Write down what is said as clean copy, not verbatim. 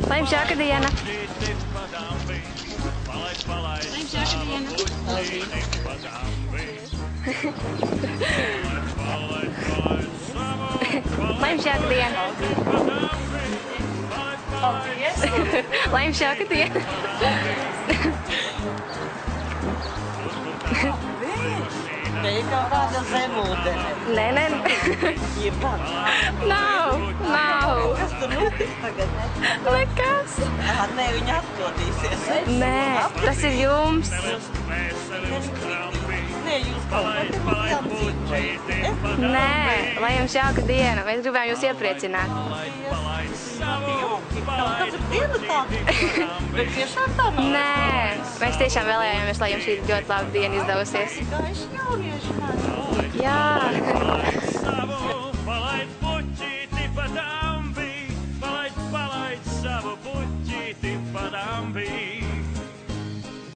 Lai jums jauka diena! Lai jums jauka diena! Lai jums jauka diena! Te kā tāda zemūdene. Nē. Nav. Kas tur notiks tagad? Nekas. Nē, viņa atkodīsies. Nē, tas ir jums. Nē, jūs kaut kā te jāmcīt. Nē, lai jums jauka diena. Mēs gribējām jūs iepriecināt. Kaut kāda diena tāda. Bet tiešām tā nav. Nē, mēs tiešām vēlējāmies, lai jums šī ļoti laba diena izdevusies. Gaiši jaunieši. Jā.